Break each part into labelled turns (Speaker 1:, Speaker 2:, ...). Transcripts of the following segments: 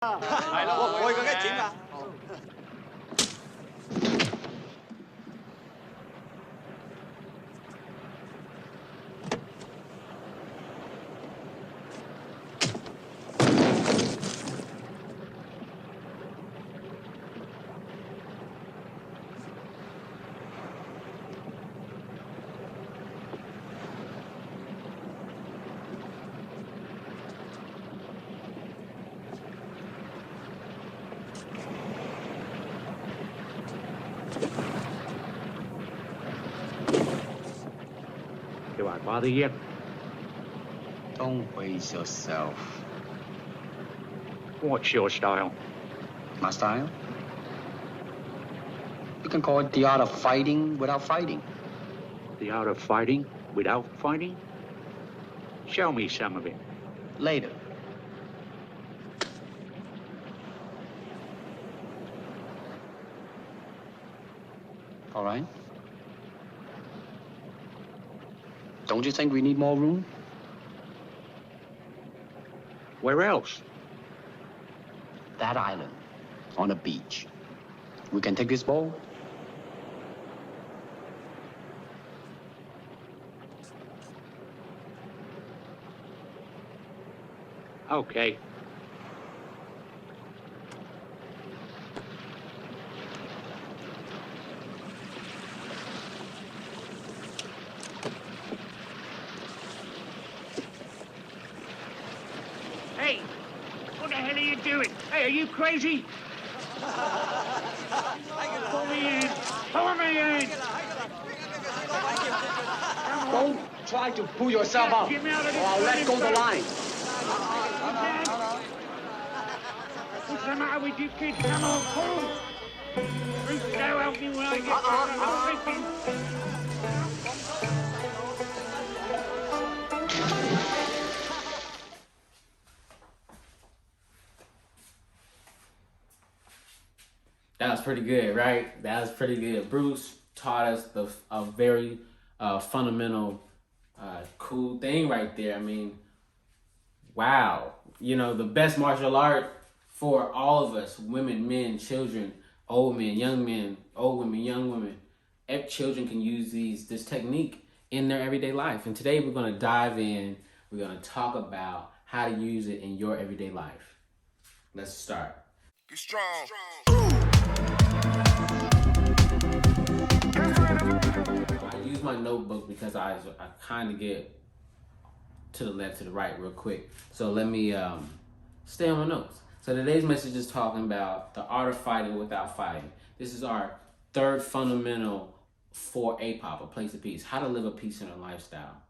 Speaker 1: 係咯，我去佢嘅錢㗎。
Speaker 2: Do I bother you?
Speaker 3: Don't waste yourself.
Speaker 2: What's your style?
Speaker 3: My style? You can call it the art of fighting without fighting.
Speaker 2: The art of fighting without fighting? Show me some of it.
Speaker 3: Later. All right? Don't you think we need more room?
Speaker 2: Where else?
Speaker 3: That island, on the beach. We can take this boat.
Speaker 2: Okay. Hey, what the hell are you doing? Hey, are you crazy? Pull me in. Pull me in.
Speaker 3: Don't try to pull yourself up, or I'll let go the line.
Speaker 2: What's the matter with you kids? Come on, pull. Bruce, go help me when I get I'm thinking.
Speaker 4: That was pretty good, right? That was pretty good. Bruce taught us a very fundamental, cool thing right there. I mean, wow. You know, the best martial art for all of us, women, men, children, old men, old women, young women. Children can use this technique in their everyday life. And today we're going to dive in. We're going to talk about how to use it in your everyday life. Let's start.
Speaker 5: Get strong.
Speaker 4: I use my notebook because I kind of get to the left, to the right real quick. So let me stay on my notes. So today's message is talking about the art of fighting without fighting. This is our third fundamental for APOP, a place of peace, how to live a peace-centered lifestyle.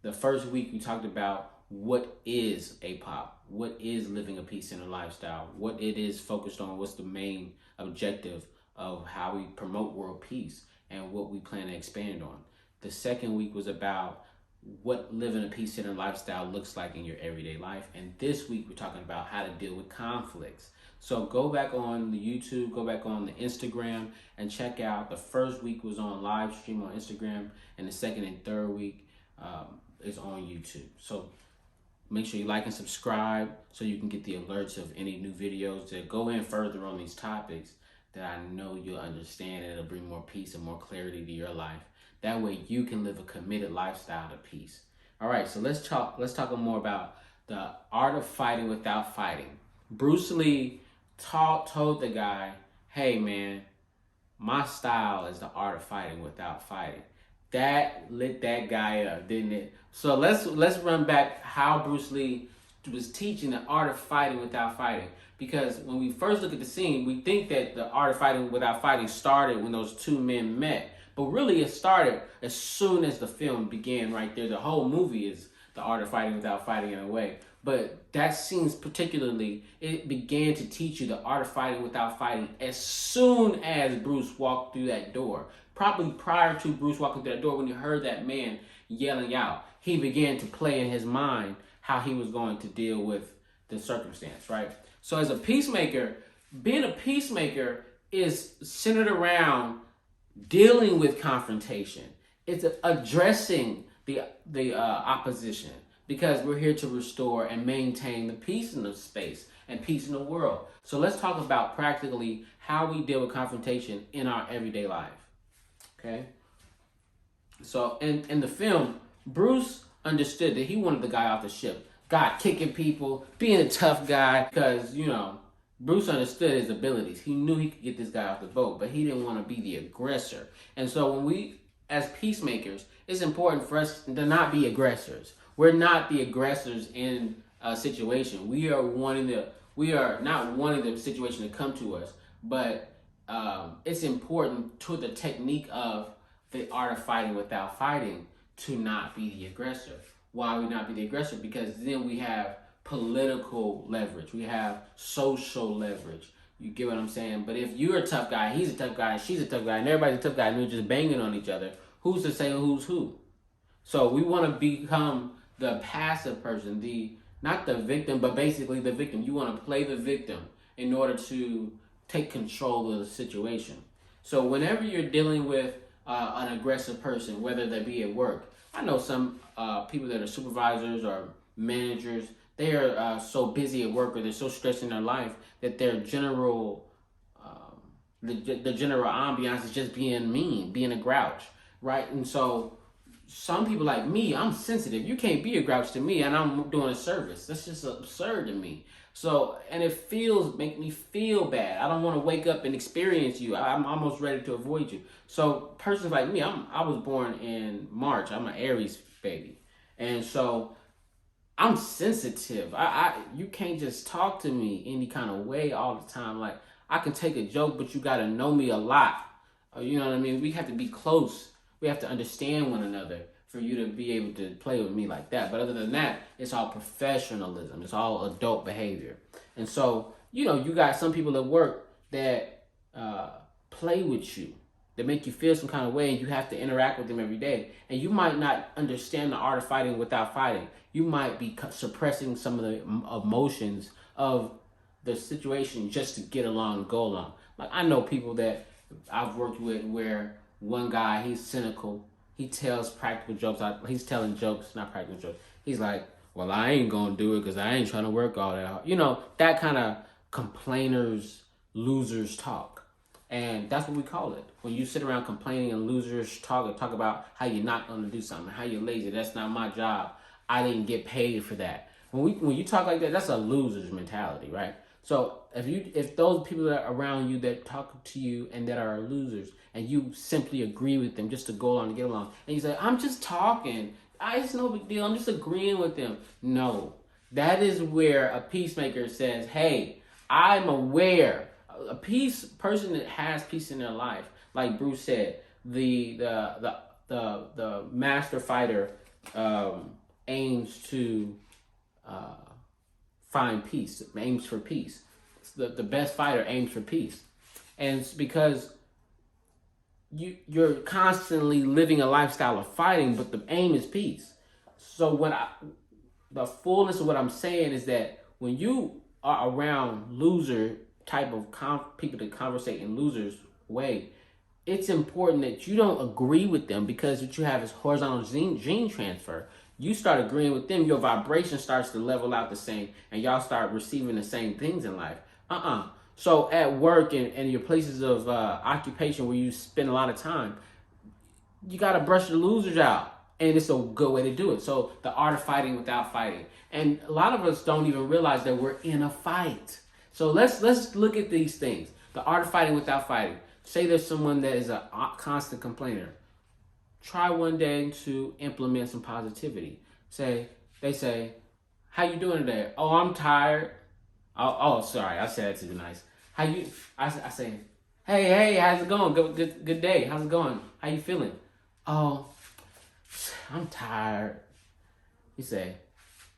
Speaker 4: The first week we talked about what is APOP, what is living a peace-centered lifestyle, what it is focused on, what's the main objective of how we promote world peace, and what we plan to expand on. The second week was about what living a peace-centered lifestyle looks like in your everyday life. And this week we're talking about how to deal with conflicts. So go back on the YouTube, go back on the Instagram and check out. The first week was on live stream on Instagram, and the second and third week is on YouTube. So make sure you like and subscribe so you can get the alerts of any new videos that go in further on these topics that I know you'll understand, and it'll bring more peace and more clarity to your life. That way you can live a committed lifestyle to peace. All right, so let's talk more about the art of fighting without fighting. Bruce Lee told the guy, hey man, my style is the art of fighting without fighting. That lit that guy up, didn't it? So let's run back how Bruce Lee was teaching the art of fighting without fighting. Because when we first look at the scene, we think that the art of fighting without fighting started when those two men met. But really it started as soon as the film began right there. The whole movie is the art of fighting without fighting in a way. But that scene particularly, it began to teach you the art of fighting without fighting as soon as Bruce walked through that door. Probably prior to Bruce walking through that door, when he heard that man yelling out, he began to play in his mind how he was going to deal with the circumstance, right? So as a peacemaker, being a peacemaker is centered around dealing with confrontation. It's addressing the opposition, because we're here to restore and maintain the peace in the space. and peace in the world. So let's talk about practically how we deal with confrontation in our everyday life. Okay? So in the film, Bruce understood that he wanted the guy off the ship. God kicking people, being a tough guy, because, Bruce understood his abilities. He knew he could get this guy off the boat, but he didn't want to be the aggressor. And so when we, as peacemakers, it's important for us to not be aggressors. We're not the aggressors in a situation. We are not wanting the situation to come to us, but it's important to the technique of the art of fighting without fighting to not be the aggressor. Why we not be the aggressor? Because then we have political leverage. We have social leverage. You get what I'm saying? But if you're a tough guy, he's a tough guy, she's a tough guy, and everybody's a tough guy, and we're just banging on each other, who's to say who's who? So we want to become the passive person, not the victim, but basically the victim. You want to play the victim in order to take control of the situation. So whenever you're dealing with an aggressive person, whether they be at work, I know some people that are supervisors or managers, they are so busy at work or they're so stressed in their life that their general, the general ambiance is just being mean, being a grouch, right? And so some people like me, I'm sensitive. You can't be a grouch to me and I'm doing a service. That's just absurd to me. So, and it make me feel bad. I don't want to wake up and experience you. I'm almost ready to avoid you. So persons like me, I was born in March. I'm an Aries baby. And so I'm sensitive. You can't just talk to me any kind of way all the time. Like, I can take a joke, but you got to know me a lot. You know what I mean? We have to be close. We have to understand one another for you to be able to play with me like that. But other than that, it's all professionalism. It's all adult behavior. And so, you got some people at work that play with you, that make you feel some kind of way, and you have to interact with them every day. And you might not understand the art of fighting without fighting. You might be suppressing some of the emotions of the situation just to get along and go along. Like, I know people that I've worked with where one guy, he's cynical. He tells practical jokes. He's telling jokes, not practical jokes. He's like, well, I ain't going to do it because I ain't trying to work all that hard. That kind of complainers, losers talk. And that's what we call it. When you sit around complaining and losers talk about how you're not going to do something, how you're lazy, that's not my job. I didn't get paid for that. When you talk like that, that's a loser's mentality, right? So if those people that are around you that talk to you and that are losers, and you simply agree with them just to go along and get along, and you say, I'm just talking, it's no big deal, I'm just agreeing with them. No, that is where a peacemaker says, hey, I'm aware. A person that has peace in their life, like Bruce said, the master fighter aims to find peace, aims for peace. The best fighter aims for peace. And it's because you're constantly living a lifestyle of fighting, but the aim is peace. So the fullness of what I'm saying is that when you are around loser type of people that conversate in losers way, it's important that you don't agree with them, because what you have is horizontal gene transfer. You start agreeing with them, your vibration starts to level out the same, and y'all start receiving the same things in life. So at work and your places of occupation where you spend a lot of time, you got to brush the losers out. And it's a good way to do it. So the art of fighting without fighting. And a lot of us don't even realize that we're in a fight. So let's look at these things. The art of fighting without fighting. Say there's someone that is a constant complainer. Try one day to implement some positivity. They say, how you doing today? Oh, I'm tired. Oh, sorry, I said that too nice. I say, hey, how's it going? Good day. How's it going? How you feeling? Oh, I'm tired. You say,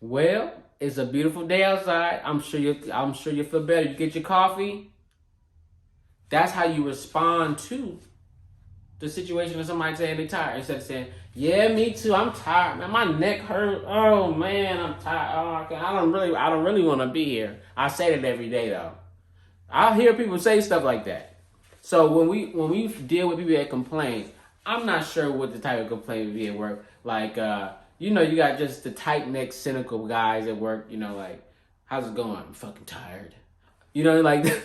Speaker 4: well, it's a beautiful day outside. I'm sure you feel better. You get your coffee. That's how you respond to the situation of somebody saying they're tired. Instead of saying, yeah, me too, I'm tired, man, my neck hurt. Oh man, I'm tired. Oh, I don't really want to be here. I say that every day though. I'll hear people say stuff like that. So when we deal with people that complain, I'm not sure what the type of complaint would be at work. Like you got just the tight-necked, cynical guys at work, like, how's it going? I'm fucking tired. You know, like,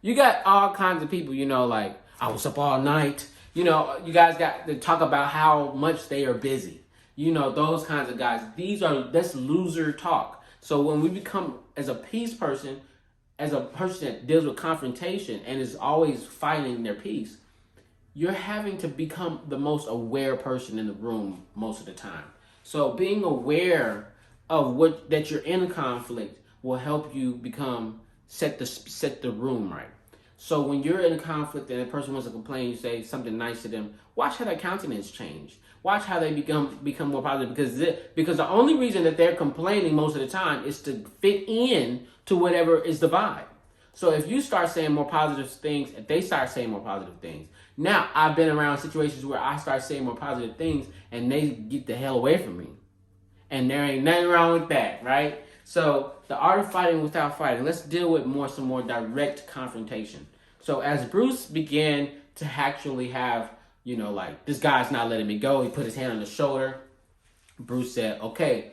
Speaker 4: you got all kinds of people, you know, like, I was up all night. You know, you guys got to talk about how much they are busy. You know, those kinds of guys. That's loser talk. So when we become, as a peace person, as a person that deals with confrontation and is always fighting their peace, you're having to become the most aware person in the room most of the time. So being aware of what that you're in conflict will help you become set the room right. So when you're in conflict and a person wants to complain, you say something nice to them. Watch how their countenance change. Watch how they become more positive, because the only reason that they're complaining most of the time is to fit in to whatever is the vibe. So if you start saying more positive things, if they start saying more positive things, now I've been around situations where I start saying more positive things and they get the hell away from me. And there ain't nothing wrong with that, right? So the art of fighting without fighting. Let's deal with some more direct confrontation. So as Bruce began to actually have, you know, like, this guy's not letting me go. He put his hand on his shoulder. Bruce said, okay,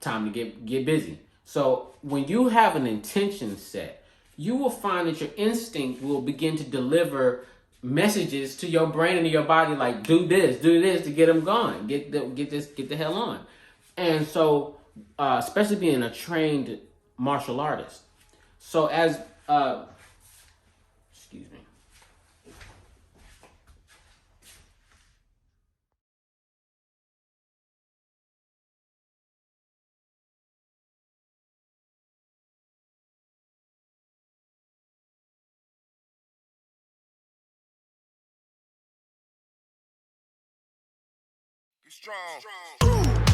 Speaker 4: time to get busy. So when you have an intention set, you will find that your instinct will begin to deliver messages to your brain and to your body, like, do this to get them going, get the hell on. And so, especially being a trained martial artist. So as, excuse me.
Speaker 5: Strong.